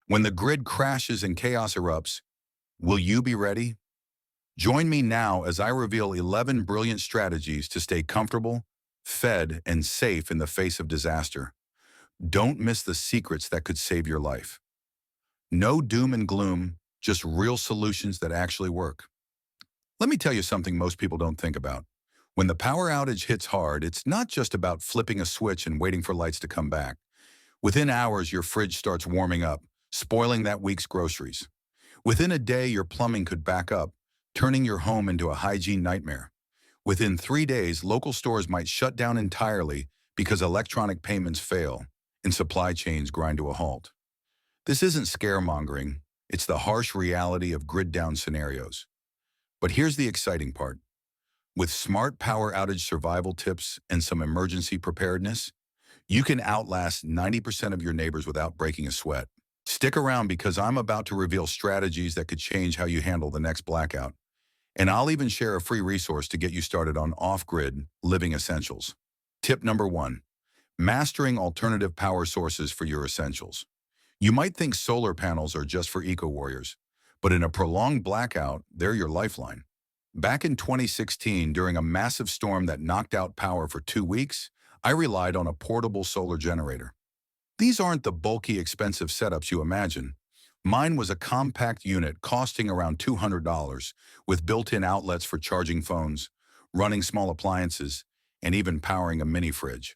When the grid crashes and chaos erupts, will you be ready? Join me now as I reveal 11 brilliant strategies to stay comfortable, fed, and safe in the face of disaster. Don't miss the secrets that could save your life. No doom and gloom, just real solutions that actually work. Let me tell you something most people don't think about. When the power outage hits hard, it's not just about flipping a switch and waiting for lights to come back. Within hours, your fridge starts warming up, spoiling that week's groceries. Within a day, your plumbing could back up, turning your home into a hygiene nightmare. Within 3 days, local stores might shut down entirely because electronic payments fail and supply chains grind to a halt. This isn't scaremongering, it's the harsh reality of grid-down scenarios. But here's the exciting part. With smart power outage survival tips and some emergency preparedness, you can outlast 90% of your neighbors without breaking a sweat. Stick around because I'm about to reveal strategies that could change how you handle the next blackout. And I'll even share a free resource to get you started on off-grid living essentials. Tip number 1, mastering alternative power sources for your essentials. You might think solar panels are just for eco-warriors, but in a prolonged blackout, they're your lifeline. Back in 2016, during a massive storm that knocked out power for 2 weeks, I relied on a portable solar generator. These aren't the bulky, expensive setups you imagine. Mine was a compact unit costing around $200 with built-in outlets for charging phones, running small appliances, and even powering a mini fridge.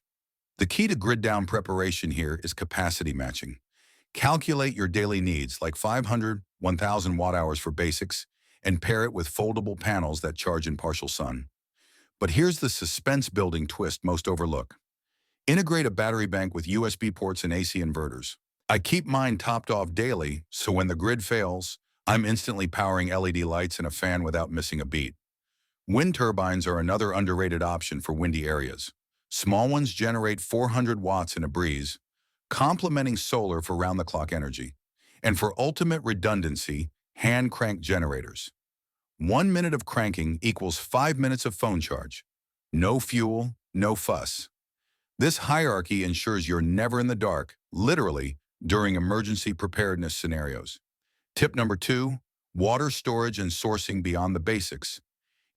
The key to grid-down preparation here is capacity matching. Calculate your daily needs, like 500, 1,000 watt-hours for basics, and pair it with foldable panels that charge in partial sun. But here's the suspense-building twist most overlook. Integrate a battery bank with USB ports and AC inverters. I keep mine topped off daily, so when the grid fails, I'm instantly powering LED lights and a fan without missing a beat. Wind turbines are another underrated option for windy areas. Small ones generate 400 watts in a breeze, complementing solar for round-the-clock energy. And for ultimate redundancy, hand-crank generators. 1 minute of cranking equals 5 minutes of phone charge. No fuel, no fuss. This hierarchy ensures you're never in the dark, literally, during emergency preparedness scenarios. Tip number 2, water storage and sourcing beyond the basics.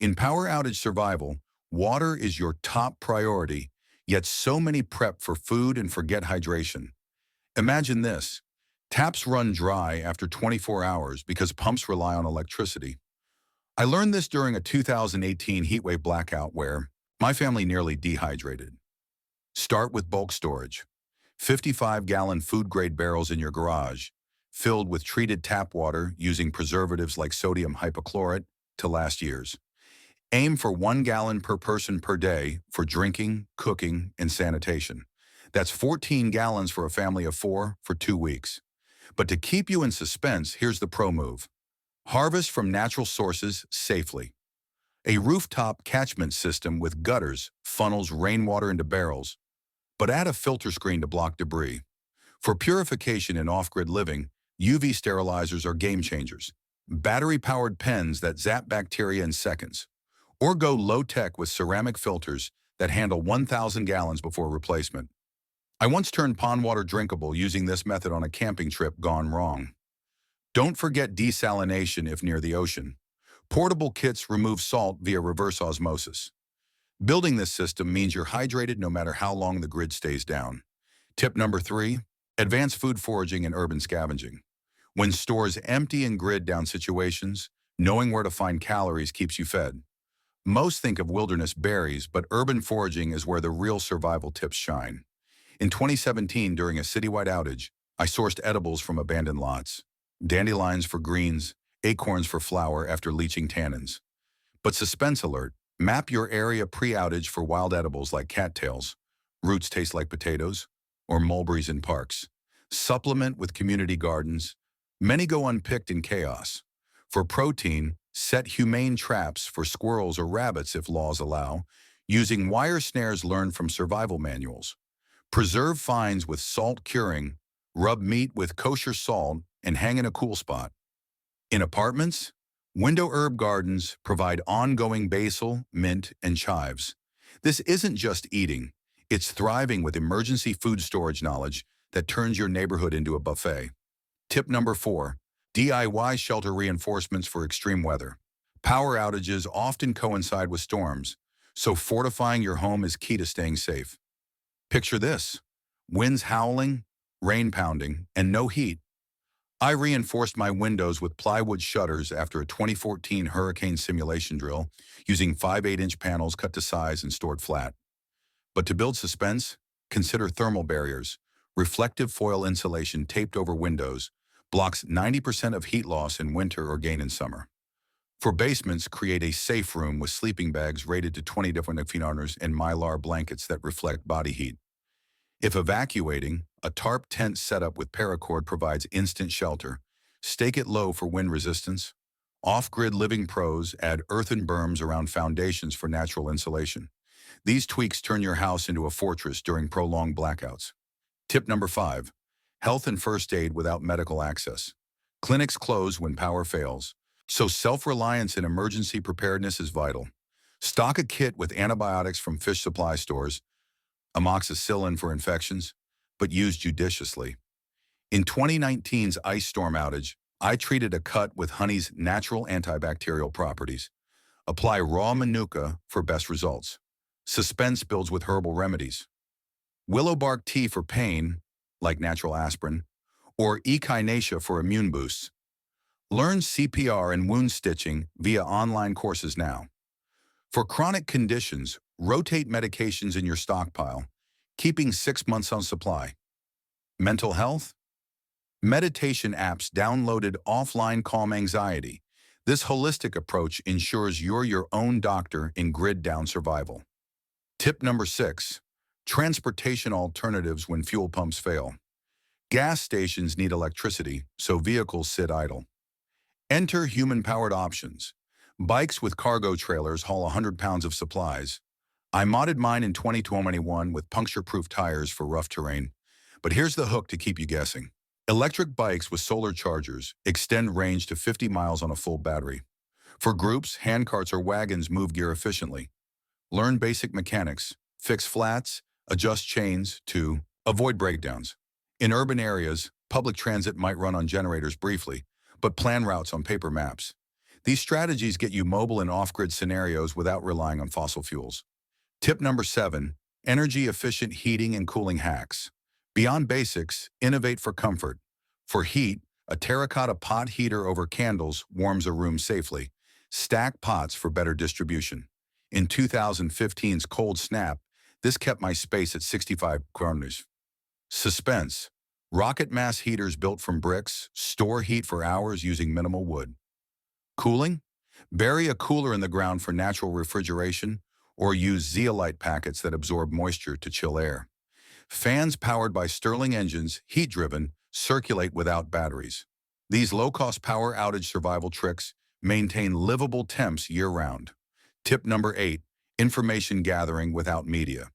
In power outage survival, water is your top priority, yet so many prep for food and forget hydration. Imagine this. Taps run dry after 24 hours because pumps rely on electricity. I learned this during a 2018 heatwave blackout where my family nearly dehydrated. Start with bulk storage. 55-gallon food-grade barrels in your garage, filled with treated tap water using preservatives like sodium hypochlorite to last years. Aim for 1 gallon per person per day for drinking, cooking, and sanitation. That's 14 gallons for a family of 4 for 2 weeks. But to keep you in suspense, here's the pro move. Harvest from natural sources safely. A rooftop catchment system with gutters funnels rainwater into barrels, but add a filter screen to block debris. For purification in off-grid living, UV sterilizers are game changers. Battery-powered pens that zap bacteria in seconds. Or go low-tech with ceramic filters that handle 1,000 gallons before replacement. I once turned pond water drinkable using this method on a camping trip gone wrong. Don't forget desalination if near the ocean. Portable kits remove salt via reverse osmosis. Building this system means you're hydrated no matter how long the grid stays down. Tip number 3, advanced food foraging and urban scavenging. When stores empty in grid-down situations, knowing where to find calories keeps you fed. Most think of wilderness berries, but urban foraging is where the real survival tips shine. In 2017, during a citywide outage, I sourced edibles from abandoned lots. Dandelions for greens, acorns for flour after leaching tannins. But suspense alert, map your area pre-outage for wild edibles like cattails, roots taste like potatoes, or mulberries in parks. Supplement with community gardens. Many go unpicked in chaos. For protein, set humane traps for squirrels or rabbits if laws allow, using wire snares learned from survival manuals. Preserve finds with salt curing, rub meat with kosher salt, and hang in a cool spot. In apartments, window herb gardens provide ongoing basil, mint, and chives. This isn't just eating, it's thriving with emergency food storage knowledge that turns your neighborhood into a buffet. Tip number 4. DIY shelter reinforcements for extreme weather. Power outages often coincide with storms, so fortifying your home is key to staying safe. Picture this: winds howling, rain pounding, and no heat. I reinforced my windows with plywood shutters after a 2014 hurricane simulation drill using 5/8-inch panels cut to size and stored flat. But to build suspense, consider thermal barriers. Reflective foil insulation taped over windows blocks 90% of heat loss in winter or gain in summer. For basements, create a safe room with sleeping bags rated to 20 different feet and mylar blankets that reflect body heat. If evacuating, a tarp tent setup with paracord provides instant shelter. Stake it low for wind resistance. Off-grid living pros add earthen berms around foundations for natural insulation. These tweaks turn your house into a fortress during prolonged blackouts. Tip number 5. Health and first aid without medical access. Clinics close when power fails, so self-reliance in emergency preparedness is vital. Stock a kit with antibiotics from fish supply stores, amoxicillin for infections, but use judiciously. In 2019's ice storm outage, I treated a cut with honey's natural antibacterial properties. Apply raw manuka for best results. Suspense builds with herbal remedies. Willow bark tea for pain, like natural aspirin, or echinacea for immune boosts. Learn CPR and wound stitching via online courses now. For chronic conditions, rotate medications in your stockpile, keeping 6 months on supply. Mental health? Meditation apps downloaded offline calm anxiety. This holistic approach ensures you're your own doctor in grid-down survival. Tip number 6. Transportation alternatives when fuel pumps fail. Gas stations need electricity, so vehicles sit idle. Enter human-powered options. Bikes with cargo trailers haul 100 pounds of supplies. I modded mine in 2021 with puncture-proof tires for rough terrain. But here's the hook to keep you guessing. Electric bikes with solar chargers extend range to 50 miles on a full battery. For groups, handcarts or wagons move gear efficiently. Learn basic mechanics, fix flats, adjust chains to avoid breakdowns. In urban areas, public transit might run on generators briefly, but plan routes on paper maps. These strategies get you mobile in off-grid scenarios without relying on fossil fuels. Tip number 7, energy-efficient heating and cooling hacks. Beyond basics, innovate for comfort. For heat, a terracotta pot heater over candles warms a room safely. Stack pots for better distribution. In 2015's cold snap, this kept my space at 65 degrees. Suspense. Rocket mass heaters built from bricks store heat for hours using minimal wood. Cooling? Bury a cooler in the ground for natural refrigeration or use zeolite packets that absorb moisture to chill air. Fans powered by Stirling engines, heat-driven, circulate without batteries. These low-cost power outage survival tricks maintain livable temps year-round. Tip number 8, information gathering without media.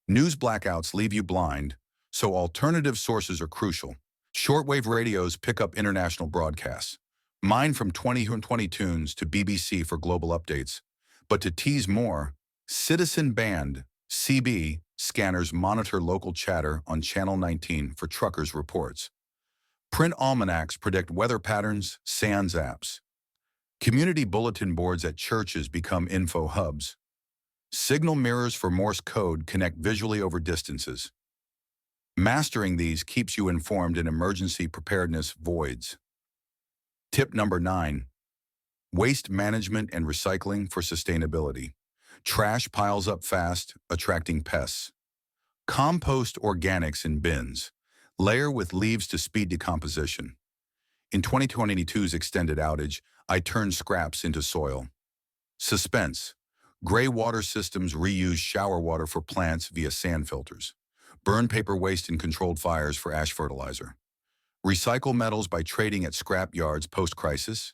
News blackouts leave you blind, so alternative sources are crucial. Shortwave radios pick up international broadcasts. Mine from 2020 tunes to BBC for global updates. But to tease more, Citizen Band, CB, scanners monitor local chatter on Channel 19 for truckers' reports. Print almanacs predict weather patterns, sans apps. Community bulletin boards at churches become info hubs. Signal mirrors for Morse code connect visually over distances. Mastering these keeps you informed in emergency preparedness voids. Tip number 9, waste management and recycling for sustainability. Trash piles up fast, attracting pests. Compost organics in bins. Layer with leaves to speed decomposition. In 2022's extended outage, I turned scraps into soil. Suspense. Gray water systems reuse shower water for plants via sand filters. Burn paper waste in controlled fires for ash fertilizer. Recycle metals by trading at scrap yards post-crisis.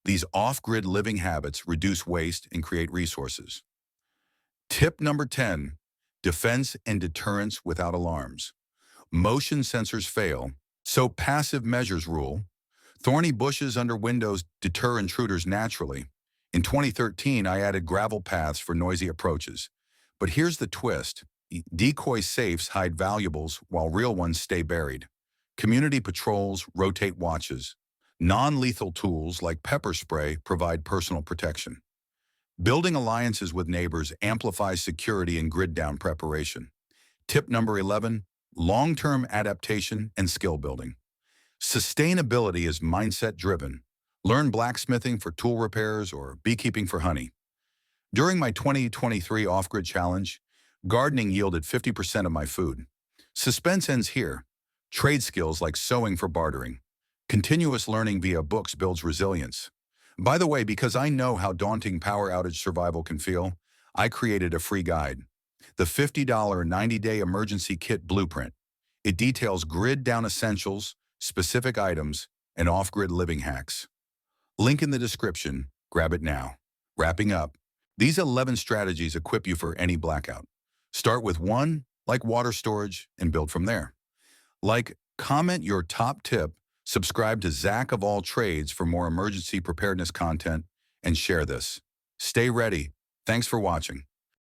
These off-grid living habits reduce waste and create resources. Tip number 10, defense and deterrence without alarms. Motion sensors fail, so passive measures rule. Thorny bushes under windows deter intruders naturally. In 2013, I added gravel paths for noisy approaches. But here's the twist. Decoy safes hide valuables while real ones stay buried. Community patrols rotate watches. Non-lethal tools like pepper spray provide personal protection. Building alliances with neighbors amplifies security and grid-down preparation. Tip number 11, long-term adaptation and skill building. Sustainability is mindset-driven. Learn blacksmithing for tool repairs or beekeeping for honey. During my 2023 off-grid challenge, gardening yielded 50% of my food. Suspense ends here. Trade skills like sewing for bartering. Continuous learning via books builds resilience. By the way, because I know how daunting power outage survival can feel, I created a free guide. The $50 90-day emergency kit blueprint. It details grid-down essentials, specific items, and off-grid living hacks. Link in the description. Grab it now. Wrapping up, these 11 strategies equip you for any blackout. Start with one, like water storage, and build from there. Like, comment your top tip, subscribe to Zach of All Trades for more emergency preparedness content, and share this. Stay ready. Thanks for watching.